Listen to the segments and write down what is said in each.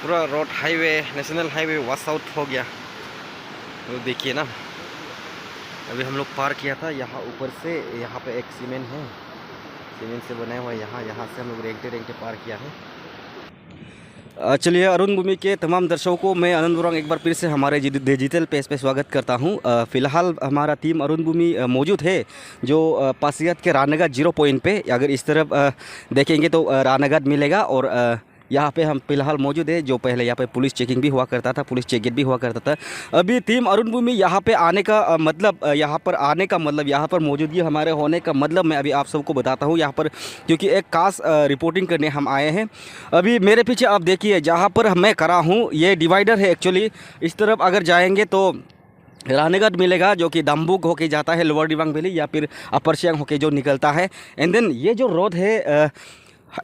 पूरा road highway national highway wash out हो गया। तो देखिए ना, अभी हम लोग पार किया था यहाँ ऊपर से, यहाँ पे एक सीमेंट है, सीमेंट से बनाया हुआ है, यहाँ से हम लोग रेंगते रेंगते पार किया है। चलिए, अरुण भूमि के तमाम दर्शकों को मैं आनंद उरांव एक बार फिर से हमारे डिजिटल पेज पे स्वागत करता हूँ। फ़िलहाल हमारा टीम अरुण भूमि मौजूद है जो पासीघाट के रानाघाट 0 पॉइंट पे। अगर इस तरफ देखेंगे तो रानाघाट मिलेगा, और यहाँ पे हम फिलहाल मौजूद है। जो पहले यहाँ पे पुलिस चेकिंग भी हुआ करता था, पुलिस चेक गेट भी हुआ करता था। अभी टीम अरुण भूमि यहाँ पे आने का मतलब, यहाँ पर आने का मतलब, यहाँ पर मौजूदगी हमारे होने का मतलब मैं अभी आप सबको बताता हूँ यहाँ पर, क्योंकि एक खास रिपोर्टिंग करने हम आए हैं। अभी मेरे पीछे आप देखिए, जहाँ पर मैं खड़ा हूँ ये डिवाइडर है एक्चुअली। इस तरफ अगर जाएंगे तो रानीगढ़ मिलेगा, जो कि दम्बुक होके जाता है लोअर दिबांग वैली, या फिर अपर सियांग होके जो निकलता है। एंड देन ये जो रोड है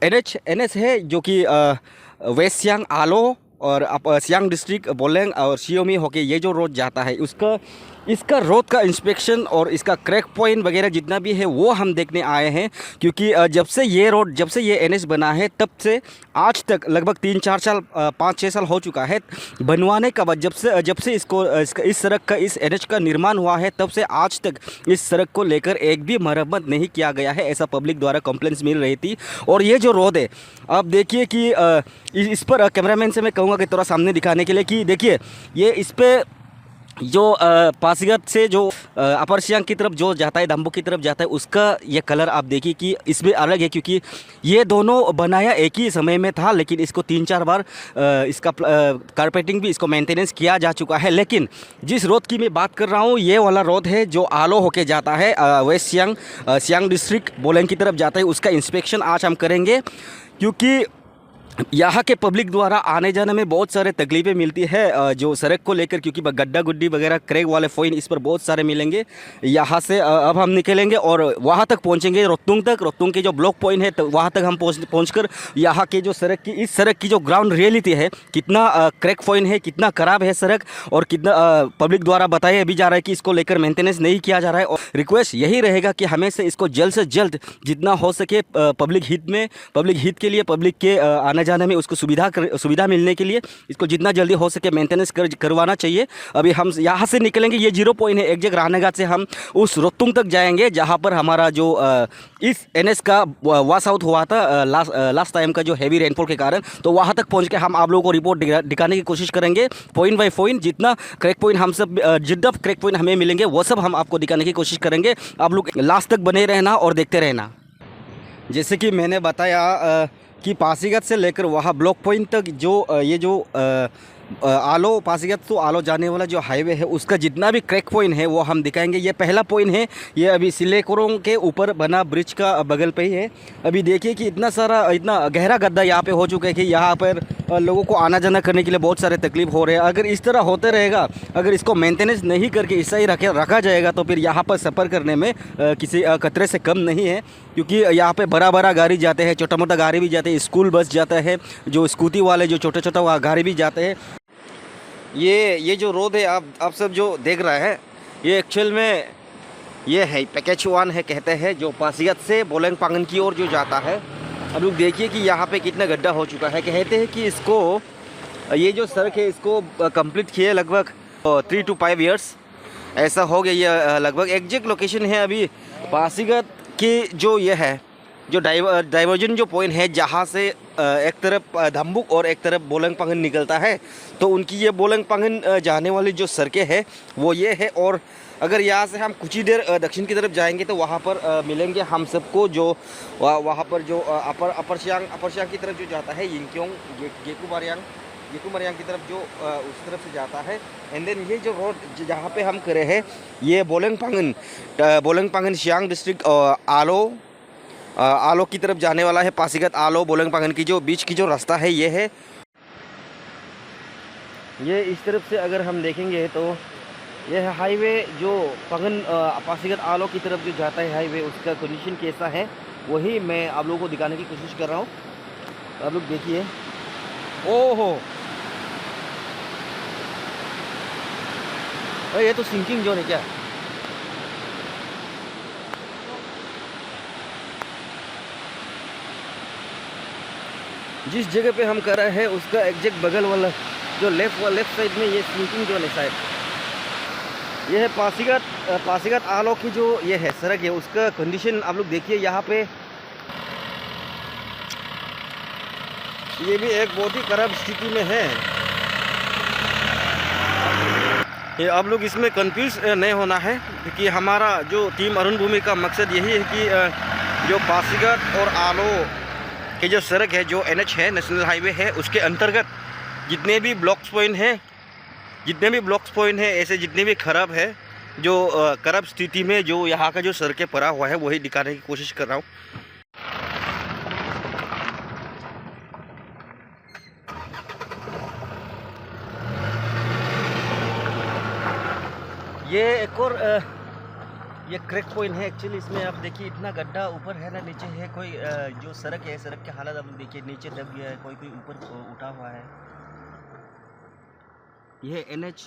एनएच है, जो कि वेस्ट सियांग, आलो और सियांग डिस्ट्रिक्ट बोलेंग और शियोमी होके ये जो रोड जाता है, इसका रोड का इंस्पेक्शन और इसका क्रैक पॉइंट वगैरह जितना भी है वो हम देखने आए हैं। क्योंकि जब से ये एनएच बना है तब से आज तक लगभग 3-4 साल, 5-6 साल हो चुका है बनवाने का बाद। जब से इस सड़क का, इस एनएच का निर्माण हुआ है, तब से आज तक इस सड़क को लेकर एक भी मरम्मत नहीं किया गया है, ऐसा पब्लिक द्वारा कंप्लेंट्स मिल रही थी। और ये जो रोड है, आप देखिए कि इस पर कैमरामैन से मैं कहूँगा कि थोड़ा सामने दिखाने के लिए, कि देखिए ये इस पर जो पासीघाट से जो अपर सियांग की तरफ जो जाता है, दम्बुक की तरफ जाता है, उसका ये कलर आप देखिए कि इसमें अलग है। क्योंकि ये दोनों बनाया एक ही समय में था, लेकिन इसको 3-4 बार इसका कारपेटिंग भी, इसको मेंटेनेंस किया जा चुका है। लेकिन जिस रोड की मैं बात कर रहा हूँ, ये वाला रोड है जो आलो होके जाता है, वेस्ट सियांग डिस्ट्रिक्ट बोलेंग की तरफ जाता है। उसका इंस्पेक्शन आज हम करेंगे, क्योंकि यहाँ के पब्लिक द्वारा आने जाने में बहुत सारे तकलीफ़ें मिलती है जो सड़क को लेकर। क्योंकि गड्ढा गुड्डी वगैरह, क्रैक वाले फोइन इस पर बहुत सारे मिलेंगे। यहाँ से अब हम निकलेंगे और वहाँ तक पहुँचेंगे, रोहतुंग तक। रोहतुंग के जो ब्लॉक पॉइंट है तो वहाँ तक हम पहुँचकर यहाँ के जो इस सड़क की जो ग्राउंड रियलिटी है, कितना क्रैक पॉइंट है, कितना ख़राब है सड़क, और कितना पब्लिक द्वारा बताया भी जा रहा है कि इसको लेकर मेंटेनेंस नहीं किया जा रहा है। और रिक्वेस्ट यही रहेगा कि हमें से इसको जल्द से जल्द जितना हो सके पब्लिक हित के लिए, पब्लिक के आने जाने में उसको सुविधा मिलने के लिए इसको जितना जल्दी हो सके मेंटेनेंस करवाना चाहिए। अभी हम यहाँ से निकलेंगे, ये 0 पॉइंट है, एक जगह रानाघाट से हम उस रोहतुंग तक जाएंगे, जहाँ पर हमारा जो इस एनएच का वॉश आउट हुआ था लास्ट टाइम का जो हैवी रेनफॉल के कारण। तो वहाँ तक पहुँच के हम आप लोगों को रिपोर्ट दिखाने की कोशिश करेंगे, पॉइंट बाई पॉइंट। जितना क्रैक पॉइंट हम सब जितना क्रैक पॉइंट हमें मिलेंगे वो सब हम आपको दिखाने की कोशिश करेंगे। आप लोग लास्ट तक बने रहना और देखते रहना। जैसे कि मैंने बताया कि पासीघाट से लेकर वहाँ ब्लॉक पॉइंट तक जो ये जो आलो, पासीघाट तो आलो जाने वाला जो हाईवे है, उसका जितना भी क्रैक पॉइंट है वो हम दिखाएंगे। ये पहला पॉइंट है, ये अभी सिलेकोरोंग के ऊपर बना ब्रिज का बगल पे ही है। अभी देखिए कि इतना गहरा गड्ढा यहाँ पे हो चुका है कि यहाँ पर लोगों को आना जाना करने के लिए बहुत सारे तकलीफ हो रहे हैं। अगर इस तरह होते रहेगा, अगर इसको मेंटेनेंस नहीं करके ऐसा ही रखा जाएगा, तो फिर यहाँ पर सफ़र करने में किसी खतरे से कम नहीं है। क्योंकि यहाँ पे बड़ा गाड़ी जाते हैं, छोटा मोटा गाड़ी भी जाते हैं, स्कूल बस जाता है, जो स्कूटी वाले जो छोटा गाड़ी भी जाते हैं। ये जो रोड है आप सब जो देख रहा है, ये एक्चुअल में ये है पैकेज 1 है कहते हैं, जो पासीघाट से बोलेंग पांगन की ओर जो जाता है। अब लोग देखिए कि यहाँ पे कितना गड्ढा हो चुका है। कहते हैं कि इसको, ये जो सड़क है, इसको कंप्लीट किए लगभग 3 to 5 years ऐसा हो गया। ये लगभग एग्जैक्ट लोकेशन है अभी पासीघाट की जो ये है, जो डाइवर्जन जो पॉइंट है, जहाँ से एक तरफ दम्बुक और एक तरफ बोलेंग पांगन निकलता है। तो उनकी ये बोलेंग पांगन जाने वाली जो सड़कें हैं वो ये है। और अगर यहाँ से हम कुछ ही देर दक्षिण की तरफ जाएंगे तो वहाँ पर मिलेंगे हम सबको, जो वहाँ पर जो अपर सियांग की तरफ जो जाता है, यिंगक्योंग, गेकू मरियांग की तरफ जो उस तरफ से जाता है। एंड देन ये जो रोड जहाँ पे हम करे हैं, ये बोलेंग पांगन सियांग डिस्ट्रिक्ट आलो की तरफ जाने वाला है। पासीघाट आलो बोलेंग पांगन की जो बीच की जो रास्ता है ये है। ये इस तरफ से अगर हम देखेंगे तो ये है हाईवे जो पासीघाट आलो की तरफ जो जाता है हाईवे, उसका कंडीशन कैसा है वही मैं आप लोगों को दिखाने की कोशिश कर रहा हूँ। आप लोग देखिए, ओहो, ये तो सिंकिंग जोन है क्या? जिस जगह पे हम कर रहे हैं उसका एग्जैक्ट बगल वाला जो लेफ्ट साइड में ये सिंकिंग जोन है शायद। ये है पासीघाट आलो की जो ये है सड़क है, उसका कंडीशन आप लोग देखिए। यहाँ पे ये भी एक बहुत ही खराब स्थिति में है। ये आप लोग इसमें कंफ्यूज नहीं होना है, क्योंकि हमारा जो टीम अरुण भूमि का मकसद यही है कि जो पासीघाट और आलो की जो सड़क है, जो NH है, नेशनल हाईवे है, उसके अंतर्गत जितने भी ब्लॉक्स पॉइंट हैं ऐसे जितने भी खराब है, जो खराब स्थिति में जो यहाँ का जो सड़कें पड़ा हुआ है, वही दिखाने की कोशिश कर रहा हूँ। ये एक और ये क्रैक पॉइंट है एक्चुअली। इसमें आप देखिए इतना गड्ढा ऊपर है ना नीचे है। कोई जो सड़क है, सड़क की हालत आप देखिए, नीचे दब गया है, कोई ऊपर उठा हुआ है। यह NH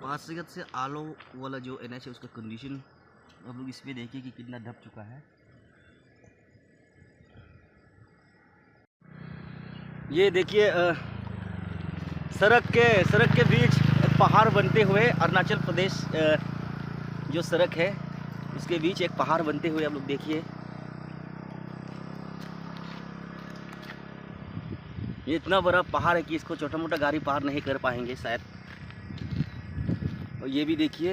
पासीघाट से आलो वाला जो NH है, उसका कंडीशन आप लोग इसमें देखिए कि कितना दब चुका है। ये देखिए सड़क के बीच एक पहाड़ बनते हुए अरुणाचल प्रदेश जो सड़क है उसके बीच एक पहाड़ बनते हुए आप लोग देखिए। ये इतना बड़ा पहाड़ है कि इसको छोटा मोटा गाड़ी पार नहीं कर पाएंगे शायद। और ये भी देखिए,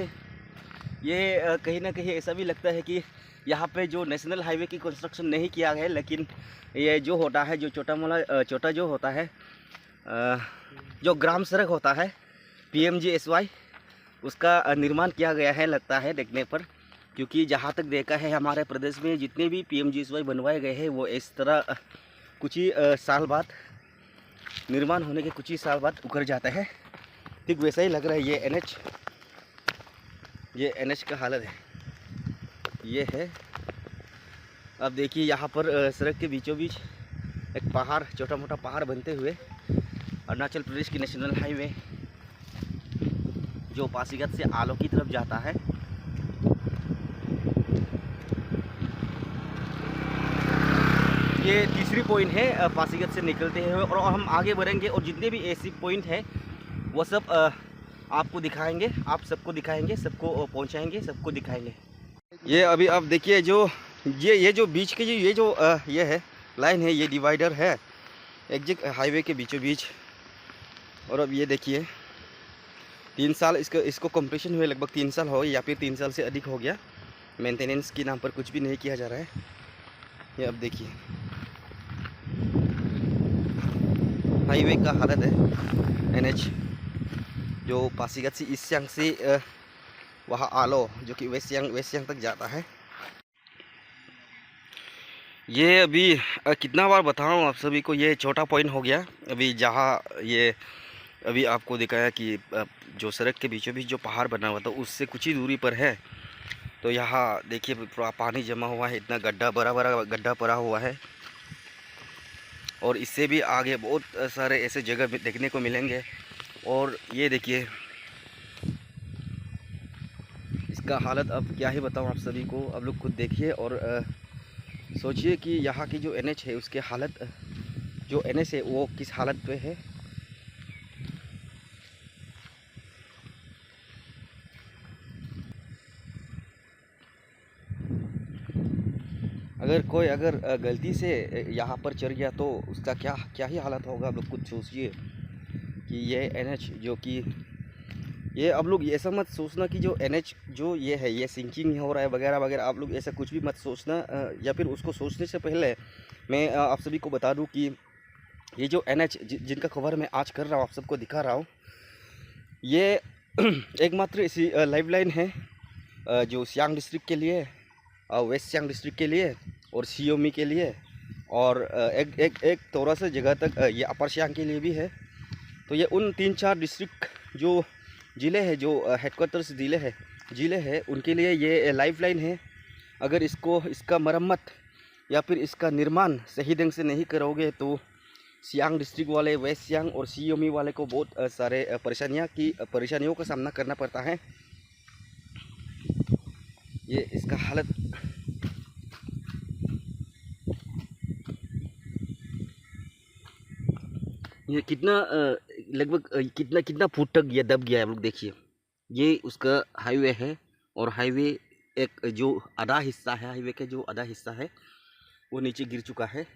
ये कहीं ना कहीं ऐसा भी लगता है कि यहाँ पे जो नेशनल हाईवे की कंस्ट्रक्शन नहीं किया गया है, लेकिन ये जो होता है, जो छोटा जो होता है, जो ग्राम सड़क होता है PMGSY, उसका निर्माण किया गया है लगता है देखने पर। क्योंकि जहाँ तक देखा है हमारे प्रदेश में जितने भी PMGSY बनवाए गए हैं, वो इस तरह कुछ ही साल बाद, निर्माण होने के कुछ ही साल बाद उखड़ जाता है। ठीक वैसा ही लग रहा है ये NH का हालत है। ये है, अब देखिए यहाँ पर सड़क के बीचों बीच एक पहाड़, छोटा मोटा पहाड़ बनते हुए अरुणाचल प्रदेश की नेशनल हाईवे जो पासीघाट से आलो की तरफ जाता है। ये तीसरी पॉइंट है पासीघाट से निकलते हुए, और हम आगे बढ़ेंगे और जितने भी ऐसी पॉइंट है वो सब आपको दिखाएंगे, आप सबको दिखाएंगे, सबको पहुंचाएंगे, सबको दिखाएंगे। ये अभी आप देखिए जो ये जो बीच के ये है लाइन है, ये डिवाइडर है एग्जैक्ट हाईवे के बीचों बीच। और अब ये देखिए 3 साल इसको कंप्लीशन हुए, लगभग 3 साल हो गए या फिर 3 साल से अधिक हो गया। मेंटेनेंस के नाम पर कुछ भी नहीं किया जा रहा है। ये अब देखिए हाईवे का हालत है। NH जो पासीघाट से ईस्ट सियांग से वहाँ आलो जो कि वेस्ट सियांग तक जाता है। ये अभी कितना बार बताऊँ आप सभी को, ये छोटा पॉइंट हो गया। अभी जहाँ ये अभी आपको दिखाया कि जो सड़क के बीचों बीच जो पहाड़ बना हुआ था उससे कुछ ही दूरी पर है। तो यहाँ देखिए पूरा पानी जमा हुआ है, इतना गड्ढा, बड़ा गड्ढा पड़ा हुआ है। और इससे भी आगे बहुत सारे ऐसे जगह देखने को मिलेंगे। और ये देखिए इसका हालत अब क्या ही बताऊँ आप सभी को, आप लोग खुद देखिए और सोचिए कि यहाँ की जो NH है उसके हालत, जो NH है वो किस हालत पे है। अगर गलती से यहाँ पर चढ़ गया तो उसका क्या ही हालत होगा। आप लोग खुद सोचिए कि ये NH जो कि ये, अब लोग ऐसा मत सोचना कि जो NH जो ये है ये सिंकिंग हो रहा है वगैरह वगैरह, आप लोग ऐसा कुछ भी मत सोचना। या फिर उसको सोचने से पहले मैं आप सभी को बता दूं कि ये जो NH जिनका कवर मैं आज कर रहा हूँ, आप सबको दिखा रहा हूँ, ये एकमात्र इसी लाइफलाइन है जो सियांग डिस्ट्रिक्ट के लिए, वेस्ट सियांग डिस्ट्रिक्ट के लिए और सी ओमी के लिए, और एक थोड़ा सा जगह तक ये अपर सियांग के लिए भी है। तो ये उन 3-4 डिस्ट्रिक्ट जो ज़िले हैं, जो हेडक्वार्टर्स ज़िले हैं उनके लिए ये लाइफलाइन है। अगर इसका मरम्मत या फिर इसका निर्माण सही ढंग से नहीं करोगे तो सियांग डिस्ट्रिक्ट वाले, वेस्ट सियांग और सी ओमी वाले को बहुत सारे परेशानियों का सामना करना पड़ता है। ये इसका हालत ये कितना लगभग कितना कितना फुट तक ये दब गया है, आप लोग देखिए। ये उसका हाईवे है और हाईवे एक जो आधा हिस्सा है, हाईवे का जो आधा हिस्सा है वो नीचे गिर चुका है।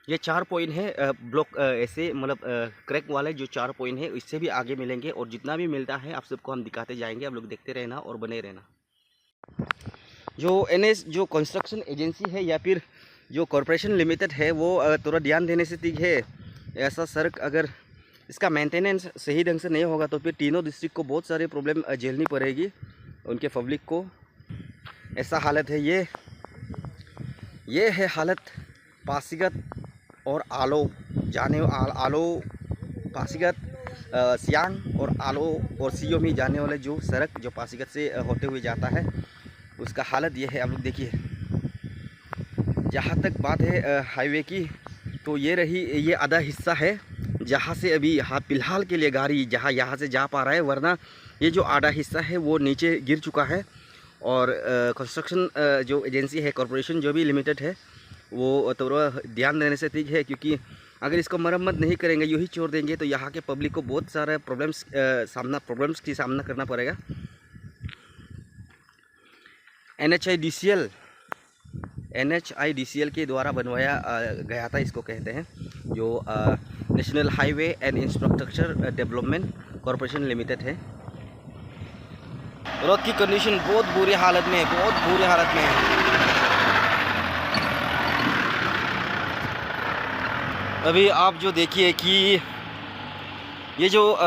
ये 4 पॉइंट है ब्लॉक ऐसे मतलब क्रैक वाले जो 4 पॉइंट है, इससे भी आगे मिलेंगे और जितना भी मिलता है आप सबको हम दिखाते जाएंगे। आप लोग देखते रहना और बने रहना। जो एनएच जो कंस्ट्रक्शन एजेंसी है या फिर जो कॉरपोरेशन लिमिटेड है वो थोड़ा ध्यान देने से ठीक है। ऐसा सड़क अगर इसका मेंटेनेंस सही ढंग से नहीं होगा तो फिर तीनों डिस्ट्रिक्ट को बहुत सारे प्रॉब्लम झेलनी पड़ेगी, उनके पब्लिक को। ऐसा हालत है। ये है हालत पासीघाट और आलो जाने आलो पासीघाट सियांग और आलो और सियोमी जाने वाले जो सड़क जो पासीघाट से होते हुए जाता है, उसका हालत ये है। आप लोग देखिए। जहाँ तक बात है हाईवे की, तो ये रही ये आधा हिस्सा है जहाँ से अभी यहाँ फ़िलहाल के लिए गाड़ी यहाँ से जा पा रहा है, वरना ये जो आधा हिस्सा है वो नीचे गिर चुका है। और कंस्ट्रक्शन जो एजेंसी है, कॉरपोरेशन जो भी लिमिटेड है, वो थोड़ा ध्यान देने से ठीक है, क्योंकि अगर इसको मरम्मत नहीं करेंगे, यूँ ही छोड़ देंगे, तो यहाँ के पब्लिक को बहुत सारे प्रॉब्लम्स की सामना करना पड़ेगा। NHIDCL के द्वारा बनवाया गया था, इसको कहते हैं जो national highway and infrastructure development corporation limited है। रोड की कंडीशन बहुत बुरी हालत में है, बहुत बुरी हालत में है। अभी आप जो देखिए कि ये जो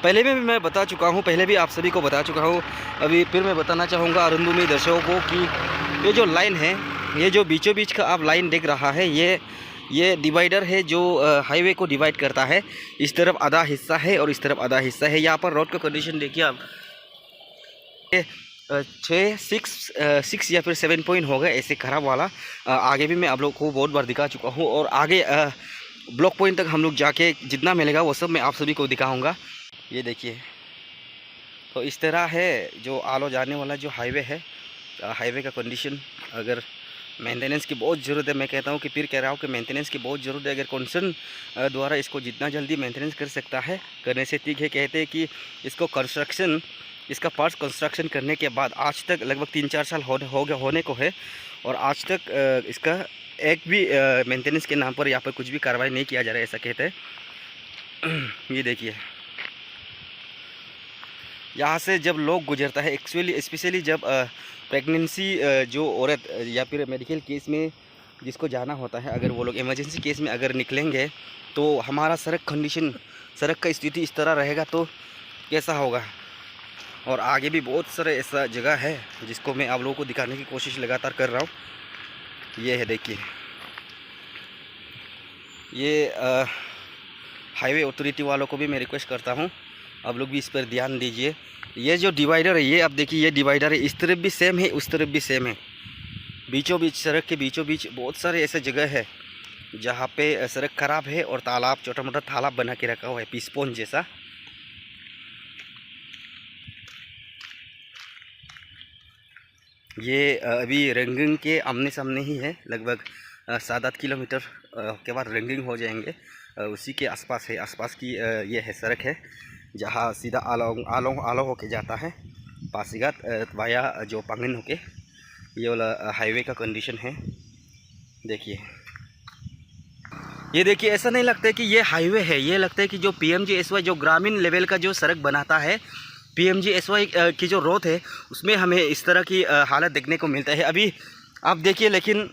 पहले भी मैं बता चुका हूँ, पहले भी आप सभी को बता चुका हूँ, अभी फिर मैं बताना चाहूँगा अरुणभूमि दर्शकों को कि ये जो लाइन है, ये जो बीचों बीच का आप लाइन देख रहा है, ये डिवाइडर है जो हाईवे को डिवाइड करता है। इस तरफ आधा हिस्सा है और इस तरफ आधा हिस्सा है। यहाँ पर रोड का कंडीशन देखिए आप, 6 या फिर 7 पॉइंट हो गए ऐसे खराब वाला। आगे भी मैं आप लोग को बहुत बार दिखा चुका हूँ और आगे ब्लॉक पॉइंट तक हम लोग जाके जितना मिलेगा वो सब मैं आप सभी को दिखाऊँगा। ये देखिए, तो इस तरह है जो आलो जाने वाला जो हाईवे है, हाईवे का कंडीशन। अगर मेंटेनेंस की बहुत ज़रूरत है, मैं कहता हूँ कि फिर कह रहा हूँ कि मेंटेनेंस की बहुत ज़रूरत है। अगर कंसर्न द्वारा इसको जितना जल्दी मेंटेनेंस कर सकता है, करने से ठीक है। कहते हैं कि इसको कंस्ट्रक्शन, इसका पार्ट्स कंस्ट्रक्शन करने के बाद आज तक लगभग 3-4 साल होने को है और आज तक इसका एक भी मेंटेनेंस के नाम पर यहाँ पर कुछ भी कार्रवाई नहीं किया जा रहा है, ऐसा कहते हैं। ये देखिए, यहाँ से जब लोग गुजरता है, एक्चुअली स्पेशली जब प्रेगनेंसी जो औरत या फिर मेडिकल केस में जिसको जाना होता है, अगर वो लोग इमरजेंसी केस में अगर निकलेंगे तो हमारा सड़क कंडीशन, सड़क का स्थिति इस तरह रहेगा तो कैसा होगा। और आगे भी बहुत सारे ऐसा जगह है जिसको मैं आप लोगों को दिखाने की कोशिश लगातार कर रहा हूँ। ये है, देखिए, ये हाईवे अथॉरिटी वालों को भी मैं रिक्वेस्ट करता हूँ, आप लोग भी इस पर ध्यान दीजिए। ये जो डिवाइडर है, ये आप देखिए, ये डिवाइडर है, इस तरफ भी सेम है, उस तरफ भी सेम है। बीचों बीच, सड़क के बीचों बीच बहुत सारे ऐसे जगह है जहाँ पे सड़क खराब है और तालाब, छोटा मोटा तालाब बना के रखा हुआ है, पीसपोन जैसा। ये अभी रंगिंग के आमने सामने ही है, लगभग 7-8 किलोमीटर के बाद रंगिंग हो जाएंगे, उसी के आसपास है। आसपास की ये है सड़क है जहाँ सीधा आलो होके जाता है पासीघाट वाया जो पांगिन होके। ये वाला हाईवे का कंडीशन है, देखिए। ये देखिए, ऐसा नहीं लगता है कि ये हाईवे है, ये लगता है कि जो PMGSY जो ग्रामीण लेवल का जो सड़क बनाता है, PMGSY की जो रोड है, उसमें हमें इस तरह की हालत देखने को मिलता है। अभी आप देखिए, लेकिन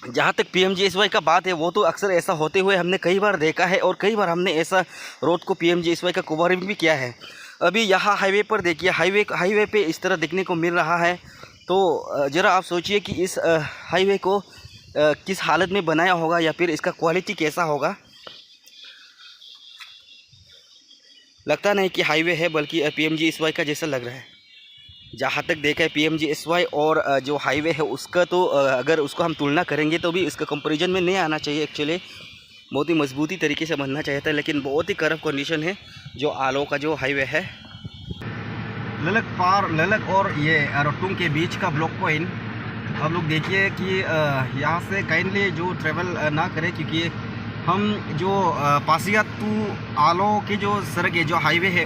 जहाँ तक PMGSY का बात है, वो तो अक्सर ऐसा होते हुए हमने कई बार देखा है और कई बार हमने ऐसा रोड को PMGSY का कवरिंग भी किया है। अभी यहाँ हाईवे पर देखिए, हाईवे पे इस तरह देखने को मिल रहा है। तो ज़रा आप सोचिए कि इस हाईवे को किस हालत में बनाया होगा या फिर इसका क्वालिटी कैसा होगा। लगता नहीं कि हाईवे है, बल्कि PMGSY का जैसा लग रहा है। जहाँ तक देखा है PMGSY और जो हाईवे है उसका, तो अगर उसको हम तुलना करेंगे तो भी इसका कंपैरिजन में नहीं आना चाहिए। एक्चुअली बहुत ही मजबूती तरीके से बनना चाहिए था, लेकिन बहुत ही खराब कंडीशन है जो आलो का जो हाईवे है। ललक और ये रोटुंग के बीच का ब्लॉक पॉइंट, आप लोग देखिए कि यहाँ से काइंडली जो ट्रेवल ना करें, क्योंकि हम जो पासीघाट टू आलो के जो सड़क है, जो हाईवे है,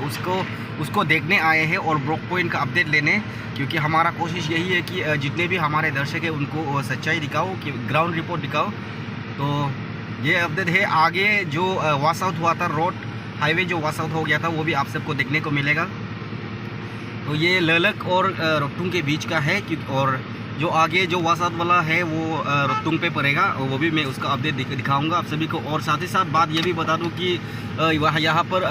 उसको देखने आए हैं और ब्लॉक पॉइंट का अपडेट लेने, क्योंकि हमारा कोशिश यही है कि जितने भी हमारे दर्शक हैं उनको सच्चाई दिखाओ, कि ग्राउंड रिपोर्ट दिखाओ। तो ये अपडेट है। आगे जो वॉश आउट हुआ था, रोड हाईवे जो वॉश आउट हो गया था, वो भी आप सबको देखने को मिलेगा। तो ये ललक और रोहतुंग के बीच का है, और जो आगे जो वॉश आउट वाला है वो रोहतुंग पे पड़ेगा, वो भी मैं उसका अपडेट दिखाऊंगा आप सभी को। और साथ ही साथ बात ये भी बता दूं कि यहाँ पर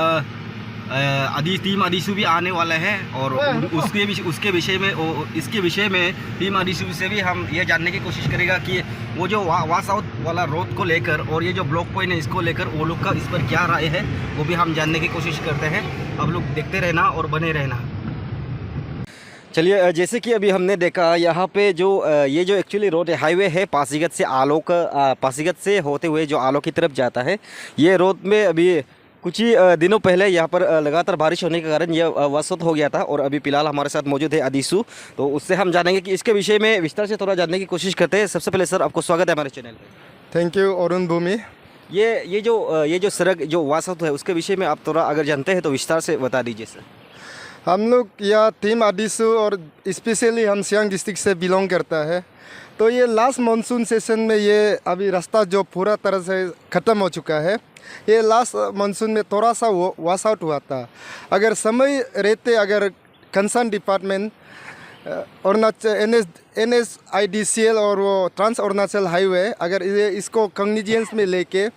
टीम अदीसू भी आने वाला है, और उसके विषय में, इसके विषय में टीम अदीसू से भी हम ये जानने की कोशिश करेगा कि वो जो वॉश आउट वाला रोड को लेकर और ये जो ब्लॉक पॉइंट है इसको लेकर वो लोग का इस पर क्या राय है, वो भी हम जानने की कोशिश करते हैं। आप लोग देखते रहना और बने रहना। चलिए, जैसे कि अभी हमने देखा यहाँ पे जो ये जो एक्चुअली रोड है, हाईवे है पासीघाट से आलो का, पासीघाट से होते हुए जो आलो की तरफ जाता है। ये रोड में अभी कुछ ही दिनों पहले यहाँ पर लगातार बारिश होने के कारण यह वसत हो गया था, और अभी फिलहाल हमारे साथ मौजूद है अदीसू। तो उससे हम जानेंगे कि इसके विषय में विस्तार से थोड़ा जानने की कोशिश करते हैं। सबसे पहले सर, आपको स्वागत है हमारे चैनल पे। थैंक यू अरुण भूमि। ये जो सड़क जो वसत है उसके विषय में आप थोड़ा अगर जानते हैं तो विस्तार से बता दीजिए सर। हम लोग या टीम अदीसू और स्पेशली हम सियांग डिस्ट्रिक्ट से बिलोंग करता है। तो ये लास्ट मानसून सेशन में ये अभी रास्ता जो पूरा तरह से ख़त्म हो चुका है। ये लास्ट मानसून में थोड़ा सा वॉश आउट हुआ था। अगर समय रहते, अगर कंसर्न डिपार्टमेंट अरुणाचल NSIDCL और वो ट्रांस अरुणाचल हाईवे, अगर इसको कॉग्निजेंस में लेके,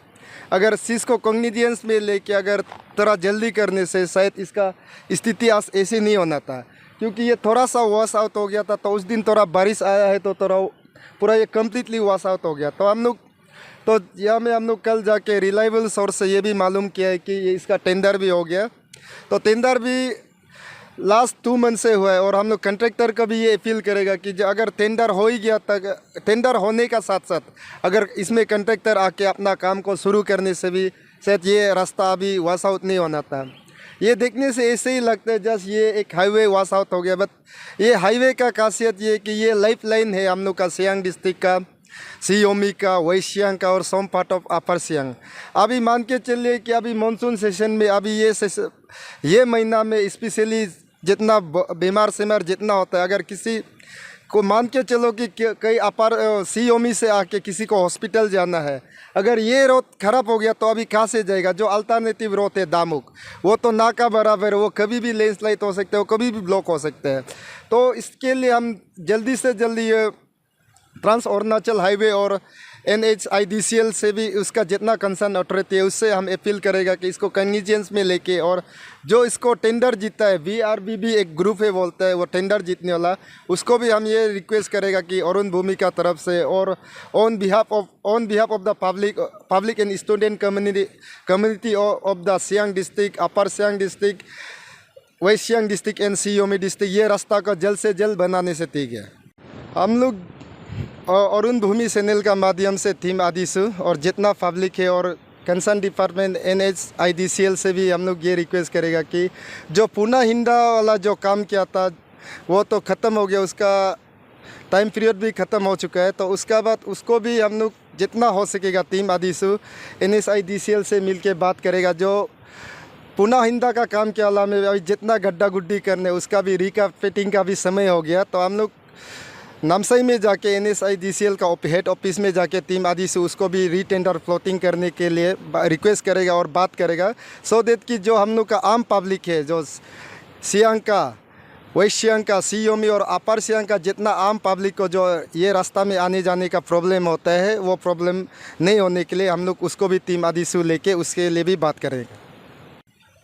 अगर इसको कॉग्निजेंस में लेके अगर थोड़ा जल्दी करने से शायद इसका स्थिति ऐसे नहीं होना था, क्योंकि ये थोड़ा सा वॉश आउट हो गया था। तो उस दिन थोड़ा बारिश आया है तो थोड़ा पूरा ये कम्प्लीटली वॉश आउट हो गया। तो हम लोग कल जाके रिलायबल सोर्स से ये भी मालूम किया है कि ये इसका टेंडर भी हो गया। तो टेंडर भी लास्ट 2 मंथ से हुआ है, और हम लोग कंट्रैक्टर का भी ये अपील करेगा कि अगर टेंडर हो ही गया तक, टेंडर होने का साथ साथ अगर इसमें कंट्रैक्टर आके अपना काम को शुरू करने से भी शायद ये रास्ता अभी वॉश आउट नहीं होना था। ये देखने से ऐसे ही लगता है जस्ट ये एक हाईवे वॉश आउट हो गया, बट ये हाईवे का खासियत ये कि ये लाइफ लाइन है हम लोग का सियांग डिस्ट्रिक्ट का, सी ओमी का, वेस्ट सियांग का और some part of upper Siang. अभी मान के चलिए कि अभी मानसून सेशन में, अभी ये महीना में स्पेशली जितना बीमार सीमार जितना होता है, अगर किसी को मान के चलो कि कई अपर सी ओमी से आके किसी को हॉस्पिटल जाना है, अगर ये रोड ख़राब हो गया तो अभी कहाँ से जाएगा। जो अल्टरनेटिव रोड है दामुक, वो तो ना का बराबर, वो कभी भी लैंडस्लाइड हो सकते हैं, वो कभी भी ब्लॉक हो सकते हैं। तो इसके लिए हम जल्दी से जल्दी ये ट्रांस अरुणाचल हाईवे और NHIDCL से भी उसका जितना कंसर्न अथॉरिटी है उससे हम अपील करेगा कि इसको कन्वीनियंस में लेके, और जो इसको टेंडर जीता है, VRBB एक ग्रुप है बोलता है, वो टेंडर जीतने वाला, उसको भी हम ये रिक्वेस्ट करेगा कि अरुण भूमि का तरफ से और on behalf of the public and student community of the Siang district, upper Siang district, west Siang district and Shi Yomi district, ये रास्ता को जल्द से जल्द बनाने से ठीक है। हम लोग अरुण भूमि चैनल का माध्यम से टीम अदीसू और जितना पब्लिक है और कंसर्न डिपार्टमेंट NHIDCL से भी हम लोग ये रिक्वेस्ट करेगा कि जो पुनः हिंदा वाला जो काम किया था वो तो ख़त्म हो गया, उसका टाइम पीरियड भी ख़त्म हो चुका है। तो उसका बाद उसको भी हम लोग जितना हो सकेगा टीम अदीसू NHIDCL से मिल के बात करेगा। जो पुनः हिंदा का काम के अलावा में अभी जितना गड्ढा गुड्डी करने उसका भी रिकार्पेटिंग का भी समय हो गया। तो हम लोग नामसाई में जाके NHIDCL का हेड ऑफिस में जाके टीम अदीसू उसको भी रीटेंडर फ्लोटिंग करने के लिए रिक्वेस्ट करेगा और बात करेगा, सो दैट कि जो हम लोग का आम पब्लिक है, जो सियांग का, वेस्ट सियांग का, सी ओमी और अपर सियांग का जितना आम पब्लिक को जो ये रास्ता में आने जाने का प्रॉब्लम होता है, वो प्रॉब्लम नहीं होने के लिए हम लोग उसको भी टीम अदीसू लेके उसके लिए भी बात करेंगे।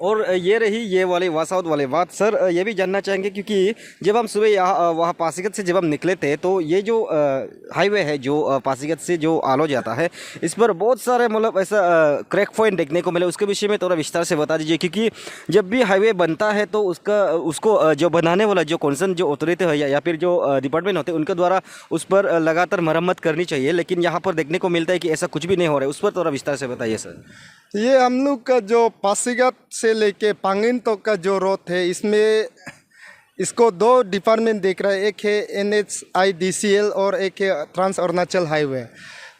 और ये रही ये वाली वॉश आउट वाली बात। सर, ये भी जानना चाहेंगे क्योंकि जब हम सुबह यहाँ वहाँ पासीघाट से जब हम निकले थे तो ये जो हाईवे है जो पासीघाट से जो आलो जाता है, इस पर बहुत सारे मतलब ऐसा क्रैक पॉइंट देखने को मिले। उसके विषय में थोड़ा विस्तार से बता दीजिए, क्योंकि जब भी हाईवे बनता है तो उसको जो बनाने वाला जो कॉन्सर्न जो अथॉरिटी है या फिर जो डिपार्टमेंट होते हैं उनके द्वारा उस पर लगातार मरम्मत करनी चाहिए, लेकिन यहाँ पर देखने को मिलता है कि ऐसा कुछ भी नहीं हो रहा है। उस पर थोड़ा विस्तार से बताइए सर। ये हम लोग का जो पासीघाट से लेके पांगिन तक का जो रोड है, इसमें इसको 2 डिपार्टमेंट देख रहा है, एक है NHIDCL और एक है ट्रांस अरुणाचल हाईवे।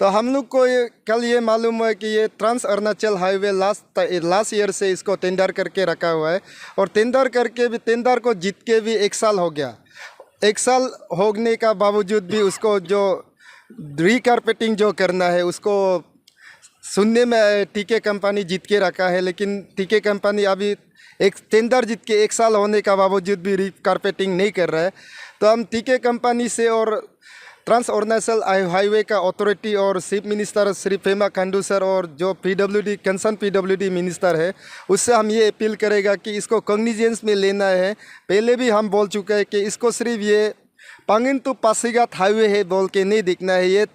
तो हम लोग को कल ये मालूम हुआ कि ये trans Arunachal highway last year से इसको टेंडर करके रखा हुआ है, और टेंडर को जीत के भी 1 साल हो गया। 1 साल होने का बावजूद भी उसको जो रीकारपेटिंग जो करना है, उसको सुनने में टीके कंपनी जीत के रखा है, लेकिन टीके कंपनी अभी एक टेंडर जीत के 1 साल होने का बावजूद भी रीकारपेटिंग नहीं कर रहा है। तो हम टीके कंपनी से और ट्रांस अरुणाचल हाईवे का अथॉरिटी और chief minister Shri Pema Khandu sir और जो कंसर्न पीडब्ल्यूडी मिनिस्टर है, उससे हम ये अपील करेगा कि इसको कॉग्निजेंस में लेना है। पहले भी हम बोल चुके हैं कि इसको सिर्फ ये पांगिन टू पासीघाट हाईवे है बोल के नहीं देखना है, ये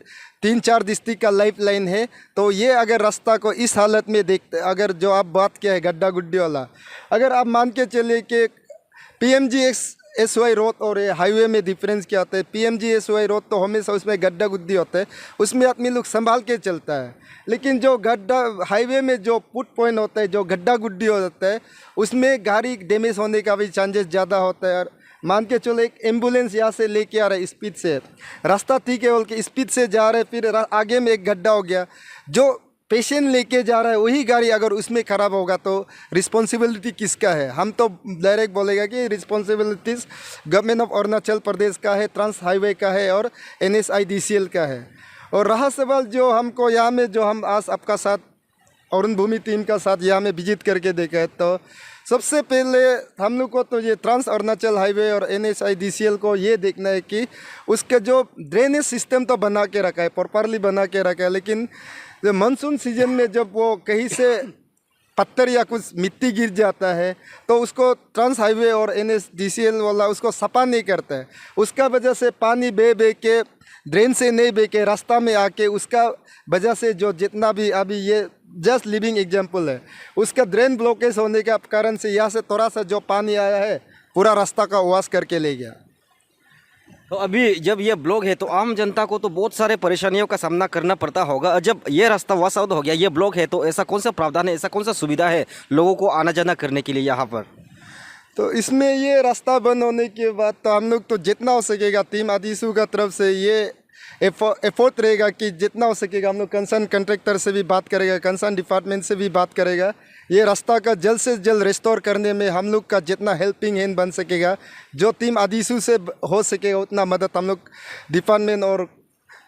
3-4 डिस्ट्रिक्ट का लाइफ लाइन है। तो ये अगर रास्ता को इस हालत में देखते, अगर जो आप बात किया है गड्ढा गुड्डी वाला, अगर आप मान के चलिए कि PMGSY रोड और ये हाईवे में डिफरेंस क्या होता है। PMGSY रोड तो हमेशा उसमें गड्ढा गुड्डी होता है, उसमें आदमी लोग संभाल के चलता है, लेकिन जो गड्ढा हाईवे में जो पुट पॉइंट होता है, जो गड्ढा गुड्डी होता है, उसमें गाड़ी डैमेज होने का भी चांसेस ज़्यादा होता है। और मान के चलो एक एम्बुलेंस यहाँ से लेके आ रहा है स्पीड से, रास्ता ठीक है बोल के स्पीड से जा रहे हैं, फिर आगे में एक गड्ढा हो गया, जो पेशेंट लेके जा रहा है वही गाड़ी अगर उसमें ख़राब होगा तो रिस्पॉन्सिबिलिटी किसका है? हम तो डायरेक्ट बोलेगा कि responsibilities government of Arunachal Pradesh का है, ट्रांस हाईवे का है और NSIDCL का है। और रहा सवाल जो हमको यहाँ में, जो हम आज आपका साथ अरुण भूमि टीम का साथ यहाँ में विजिट करके देखा है, तो सबसे पहले हम लोग को तो ये ट्रांस अरुणाचल हाईवे और NSIDCL को ये देखना है कि उसके जो ड्रेनेज सिस्टम तो बना के रखा है, प्रॉपरली बना के रखा है, लेकिन जो मानसून सीजन में जब वो कहीं से पत्थर या कुछ मिट्टी गिर जाता है तो उसको ट्रांस हाईवे और NSDCL वाला उसको सफा नहीं करता है। उसका वजह से पानी बह के ड्रेन से नहीं बह के रास्ता में आके, उसका वजह से जो जितना भी अभी ये जस्ट लिविंग एग्जांपल है, उसका ड्रेन ब्लॉकेज होने के कारण से यहाँ से थोड़ा सा जो पानी आया है पूरा रास्ता का वॉश करके ले गया। तो अभी जब ये ब्लॉक है तो आम जनता को तो बहुत सारे परेशानियों का सामना करना पड़ता होगा। जब ये रास्ता वॉश आउट हो गया, ये ब्लॉक है, तो ऐसा कौन सा प्रावधान है, ऐसा कौन सा सुविधा है लोगों को आना जाना करने के लिए यहाँ पर? तो इसमें ये रास्ता बंद होने के बाद तो हम लोग तो जितना हो सकेगा टीम आदिशु का तरफ से ये एफर्ट रहेगा कि जितना हो सकेगा हम लोग कंसर्न कॉन्ट्रैक्टर से भी बात करेगा, कंसर्न डिपार्टमेंट से भी बात करेगा, ये रास्ता का जल्द से जल्द रिस्टोर करने में हम लोग का जितना हेल्पिंग हैंड बन सकेगा, जो टीम आदिशु से हो सकेगा उतना मदद हम लोग डिपार्टमेंट और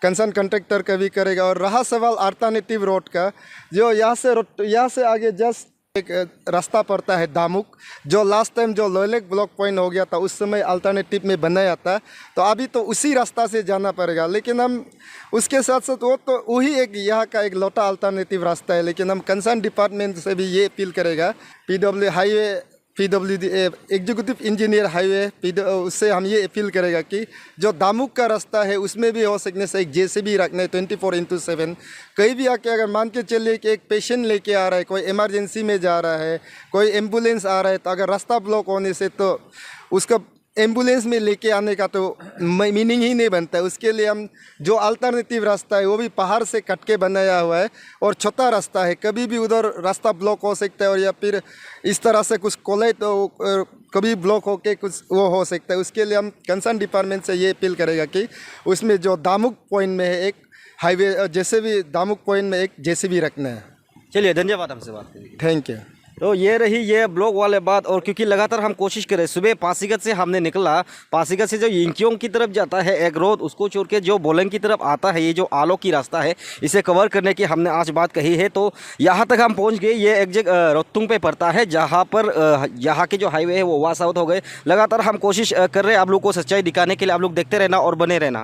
कंसर्न कॉन्ट्रैक्टर का भी करेगा। और रहा सवाल अल्टरनेटिव रोड का, जो यहाँ से आगे जस्ट एक रास्ता पड़ता है दामुक, जो लास्ट टाइम जो लोयलेक ब्लॉक पॉइंट हो गया था उस समय अल्टरनेटिव में बनाया था, तो अभी तो उसी रास्ता से जाना पड़ेगा। लेकिन हम उसके साथ साथ वो तो वही एक यहाँ का एक लौटा अल्टरनेटिव रास्ता है, लेकिन हम कंसर्न डिपार्टमेंट से भी ये अपील करेगा, PWD एग्जीक्यूटिव इंजीनियर हाईवे उससे हम ये अपील करेगा कि जो दामुक का रास्ता है उसमें भी हो सकने से एक JCB रखना है 24/7। कहीं भी आके अगर मान के चलिए कि एक पेशेंट लेके आ रहा है, कोई इमरजेंसी में जा रहा है, कोई एम्बुलेंस आ रहा है, तो अगर रास्ता ब्लॉक होने से तो उसका एम्बुलेंस में लेके आने का तो मीनिंग ही नहीं बनता है। उसके लिए हम जो अल्टरनेटिव रास्ता है वो भी पहाड़ से कट के बनाया हुआ है और छोटा रास्ता है, कभी भी उधर रास्ता ब्लॉक हो सकता है, और या फिर इस तरह से कुछ कोले तो कभी ब्लॉक होके कुछ वो हो सकता है। उसके लिए हम कंसर्न डिपार्टमेंट से ये अपील करेगा कि उसमें जो दामुक पॉइंट में है एक हाईवे, जैसे भी दामुक पॉइंट में एक JCB रखना है। चलिए, धन्यवाद हमसे बात करने के लिए। Thank you. तो ये रही ये ब्लॉक वाले बात। और क्योंकि लगातार हम कोशिश करें, सुबह पासीघाट से हमने निकला, पासीघाट से जो यिंकियोंग की तरफ जाता है एक रोड, उसको छोड़ के जो बोलंग की तरफ आता है, ये जो आलो की रास्ता है, इसे कवर करने की हमने आज बात कही है। तो यहाँ तक हम पहुँच गए। ये एक जगह रोहतुंग पे पड़ता है, जहाँ पर यहाँ के जो हाईवे है वो वॉश आउट हो गए। लगातार हम कोशिश कर रहे हैं आप लोग को सच्चाई दिखाने के लिए। आप लोग देखते रहना और बने रहना।